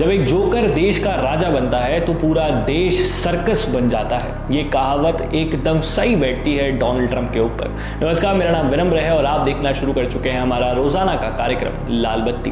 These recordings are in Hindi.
जब एक जोकर देश का राजा बनता है तो पूरा देश सर्कस बन जाता है। ये कहावत एकदम सही बैठती है डोनाल्ड ट्रंप के ऊपर। नमस्कार, मेरा नाम विनम्र है और आप देखना शुरू कर चुके हैं हमारा रोजाना का कार्यक्रम लाल बत्ती।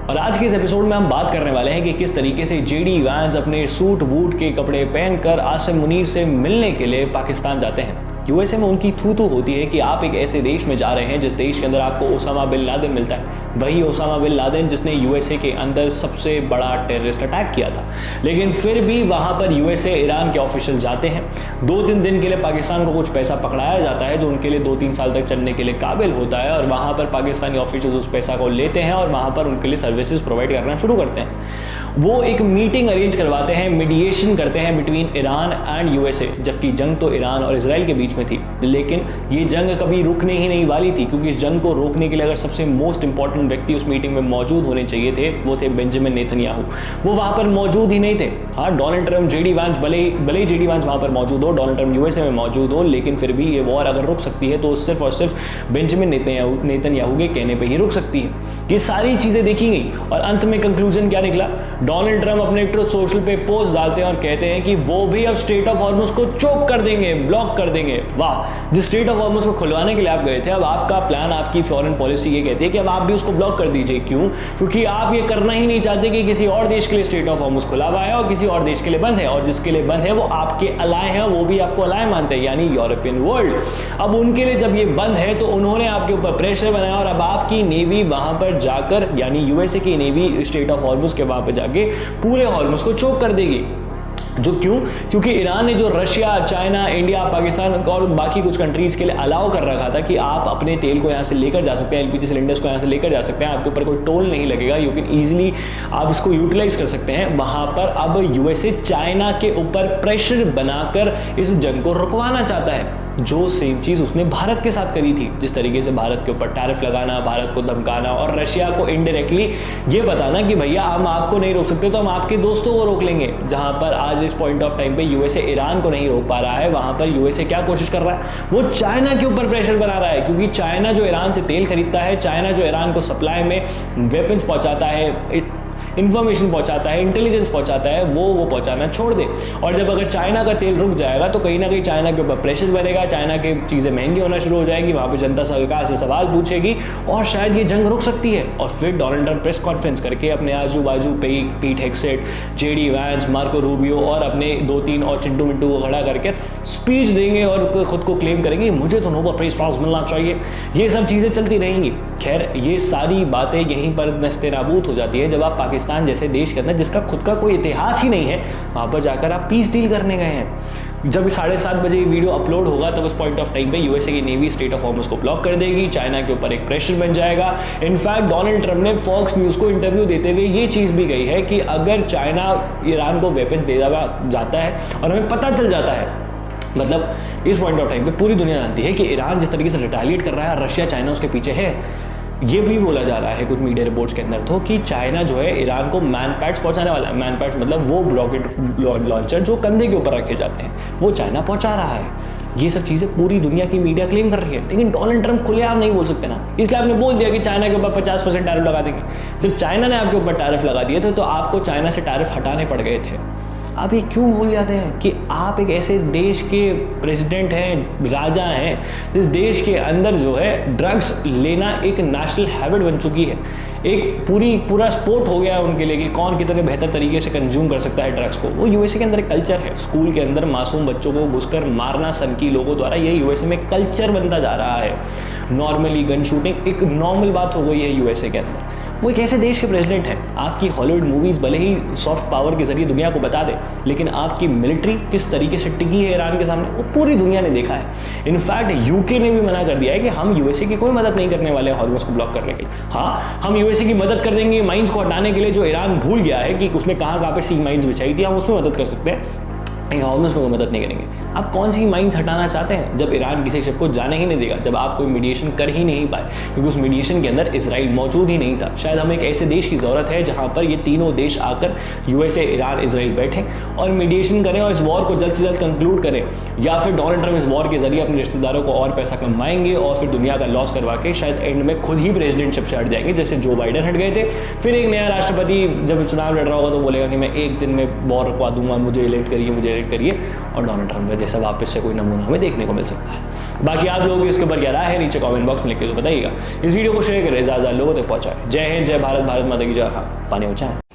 और आज के इस एपिसोड में हम बात करने वाले हैं कि किस तरीके से जेडी वैंस अपने सूट बूट के कपड़े पहनकर आसिम मुनीर से मिलने के लिए पाकिस्तान जाते हैं। यूएसए में उनकी थू होती है कि आप एक ऐसे देश में जा रहे हैं जिस देश के अंदर आपको ओसामा बिन लादेन मिलता है। वही ओसामा बिन लादेन जिसने यूएसए के अंदर सबसे बड़ा टेररिस्ट अटैक किया था। लेकिन फिर भी वहां पर यूएसए ईरान के ऑफिशियल जाते हैं। 2-3 दिन के लिए पाकिस्तान को कुछ पैसा पकड़ाया जाता है जो उनके लिए 2-3 साल तक चलने के लिए काबिल होता है, और वहां पर पाकिस्तानी ऑफिशियल उस पैसा को लेते हैं और वहां पर उनके लिए सर्विसेज प्रोवाइड करना शुरू करते हैं। वो एक मीटिंग अरेंज करवाते हैं, मीडिएशन करते हैं बिटवीन ईरान एंड यूएसए, जबकि जंग तो ईरान और इजराइल के बीच में थी। लेकिन ये जंग कभी रुकने ही नहीं वाली थी, क्योंकि इस जंग को रोकने के लिए अगर सबसे मोस्ट इंपॉर्टेंट व्यक्ति उस मीटिंग में मौजूद होने चाहिए थे, वो थे बेंजामिन नेतन्याहू। वो वहां पर मौजूद ही नहीं थे। हाँ, डोनाल्ड ट्रंप, जेडी वैंस, भले ही जेडी वैंस वहां पर मौजूद हो, डोनाल्ड ट्रंप यूएसए में मौजूद हो, लेकिन फिर भी ये वॉर अगर रुक सकती है तो सिर्फ और सिर्फ बेंजामिन नेतन्याहू के कहने पर ही रुक सकती है। ये सारी चीजें देखी गई और अंत में कंक्लूजन क्या निकला? डोनाल्ड ट्रंप अपने ट्रुथ सोशल पे पोस्ट डालते हैं और कहते हैं कि वो भी अब स्ट्रेट ऑफ हॉर्मुज को चोक कर देंगे, ब्लॉक कर देंगे। वाह, जिस स्ट्रेट ऑफ हॉर्मुज को खुलवाने के लिए आप गए थे, अब आपका प्लान, आपकी फॉरेन पॉलिसी ये कहती है कि अब आप भी उसको ब्लॉक कर दीजिए। क्यों? क्योंकि आप ये करना ही नहीं चाहते कि किसी और देश के लिए स्ट्रेट ऑफ हॉर्मुज खुला हुआ है और किसी और देश के लिए बंद है, और जिसके लिए बंद है वो आपके अलाय है, वो भी आपको अलाय मानते हैं, यानी यूरोपियन वर्ल्ड। अब उनके लिए जब ये बंद है तो उन्होंने आपके ऊपर प्रेशर बनाया और अब आपकी नेवी वहां पर जाकर, यानी यूएसए की नेवी स्ट्रेट ऑफ हॉर्मुज के वहां पर जाके पूरे हॉर्मुज को चोक कर देगी। जो क्यों? क्योंकि ईरान ने जो रशिया, चाइना, इंडिया, पाकिस्तान और बाकी कुछ कंट्रीज के लिए अलाउ कर रखा था कि आप अपने तेल को यहाँ से लेकर जा सकते हैं, एलपीजी सिलेंडर्स को यहाँ से लेकर जा सकते हैं, आपके ऊपर कोई टोल नहीं लगेगा, यू कैन ईजिली आप इसको यूटिलाइज कर सकते हैं। वहां पर अब यूएसए चाइना के ऊपर प्रेशर बनाकर इस जंग को रुकवाना चाहता है, जो सेम चीज उसने भारत के साथ करी थी। जिस तरीके से भारत के ऊपर टैरिफ लगाना, भारत को धमकाना और रशिया को इनडायरेक्टली ये बताना कि भैया हम आपको नहीं रोक सकते तो हम आपके दोस्तों को रोक लेंगे। जहां पर आज इस पॉइंट ऑफ टाइम पे यूएसए ईरान को नहीं रोक पा रहा है, वहां पर यूएसए क्या कोशिश कर रहा है? वो चाइना के ऊपर प्रेशर बना रहा है, क्योंकि चाइना जो ईरान से तेल खरीदता है, चाइना जो ईरान को सप्लाई में वेपन्स पहुंचाता है, इंफॉर्मेशन पहुंचाता है, इंटेलिजेंस पहुंचाता है, वो पहुंचाना छोड़ दे। और जब अगर चाइना का तेल रुक जाएगा तो कहीं ना कहीं चाइना के ऊपर प्रेशर बनेगा, चाइना की चीजें महंगी होना शुरू हो जाएगी, वहां पे जनता सरकार से सवाल पूछेगी और शायद ये जंग रुक सकती है। और फिर डोनाल्ड ट्रंप प्रेस कॉन्फ्रेंस करके अपने आजू बाजू पीट हेगसेट, जेडी वैंस, मार्को रूबियो और अपने 2-3 और चिंटू मिंटू को खड़ा करके स्पीच देंगे और खुद को क्लेम करेंगे मुझे तो नोबेल प्राइज प्राइज मिलना चाहिए। ये सब चीजें चलती रहेंगी। खैर, ये सारी बातें यहीं पर नस्तेनाबूद हो जाती है जब आप पाकिस्तान जैसे देश के अंदर, जिसका खुद का कोई इतिहास ही नहीं है, वहां पर जाकर आप पीस डील करने गए हैं। जब 7:30 बजे ये वीडियो अपलोड होगा तब उस पॉइंट ऑफ टाइम पे यूएसए की नेवी स्ट्रेट ऑफ हॉर्मुज को ब्लॉक कर देगी, चाइना के ऊपर एक प्रेशर बन जाएगा। इनफैक्ट डोनाल्ड ट्रंप ने फॉक्स न्यूज को इंटरव्यू देते हुए ये चीज भी कही है कि अगर चाइना ईरान को वेपन दे जाता है और हमें पता चल जाता है, मतलब इस पॉइंट ऑफ टाइम पे पूरी दुनिया जानती है कि ईरान जिस तरीके से रिटेलिएट कर रहा है, रशिया, चाइना उसके पीछे है। ये भी बोला जा रहा है कुछ मीडिया रिपोर्ट्स के अंदर तो कि चाइना जो है ईरान को मैन पैड्स पहुंचाने वाला है। मैन पैड्स मतलब वो रॉकेट लॉन्चर जो कंधे के ऊपर रखे जाते हैं, वो चाइना पहुंचा रहा है। ये सब चीजें पूरी दुनिया की मीडिया क्लेम कर रही है, लेकिन डोनाल्ड ट्रंप खुलेआम नहीं बोल सकते ना, इसलिए आपने बोल दिया कि चाइना के ऊपर 50% टैरिफ लगा देंगे। जब चाइना ने आपके ऊपर टैरिफ लगा दिए थे तो आपको चाइना से टैरिफ हटाने पड़ गए थे। आप ये क्यों भूल जाते हैं कि आप एक ऐसे देश के प्रेसिडेंट हैं, राजा हैं, जिस देश के अंदर जो है ड्रग्स लेना एक नेशनल हैबिट बन चुकी है, एक पूरा स्पोर्ट हो गया है उनके लिए कि कौन कितने बेहतर तरीके से कंज्यूम कर सकता है ड्रग्स को। वो यूएसए के अंदर एक कल्चर है। स्कूल के अंदर मासूम बच्चों को घुसकर मारना सनकी लोगों द्वारा, ये यूएसए में कल्चर बनता जा रहा है। नॉर्मली गन शूटिंग एक नॉर्मल बात हो गई है यूएसए के अंदर। वो एक ऐसे देश के प्रेसिडेंट हैं, आपकी हॉलीवुड मूवीज भले ही सॉफ्ट पावर के जरिए दुनिया को बता दे, लेकिन आपकी मिलिट्री किस तरीके से टिकी है ईरान के सामने, वो पूरी दुनिया ने देखा है। इनफैक्ट यूके ने भी मना कर दिया है कि हम यूएसए की कोई मदद नहीं करने वाले हॉर्मुज को ब्लॉक करने के लिए। हाँ, हम यूएसए की मदद कर देंगे माइंस को हटाने के लिए, जो ईरान भूल गया है कि उसने कहाँ पे सी माइंस बिछाई थी, हम उसमें मदद कर सकते हैं। एक हाउस में मदद नहीं करेंगे। आप कौन सी माइंस हटाना चाहते हैं जब ईरान किसी शख्स को जाने ही नहीं देगा, जब आप कोई मीडिएशन कर ही नहीं पाए, क्योंकि उस मीडिएशन के अंदर इसराइल मौजूद ही नहीं था। शायद हमें एक ऐसे देश की ज़रूरत है जहाँ पर ये तीनों देश आकर यूएसए, ईरान, इसराइल बैठें और मीडिएशन करें और इस वॉर को जल्द से जल्द कंक्लूड करें, या फिर डोनाल्ड ट्रंप इस वॉर के जरिए अपने रिश्तेदारों को और पैसा कमाएंगे और फिर दुनिया का लॉस करवा के शायद एंड में खुद ही प्रेसिडेंटशिप से हट जाएंगे, जैसे जो बाइडन हट गए थे। फिर एक नया राष्ट्रपति जब चुनाव लड़ रहा होगा तो बोलेगा कि मैं एक दिन में वॉर रुकवा दूंगा, मुझे इलेक्ट करिए, और डोनाल्ड ट्रंप का जैसा वापस से कोई नमूना हमें देखने को मिल सकता है। बाकी आप लोगों की इसके ऊपर क्या राय है नीचे कमेंट बॉक्स में लिख के बताइएगा। इस वीडियो को शेयर करें, ज़्यादा लोगों तक पहुंचाएं। जय हिंद, जय भारत, भारत माता की जय। हाँ, पानी बचाएं।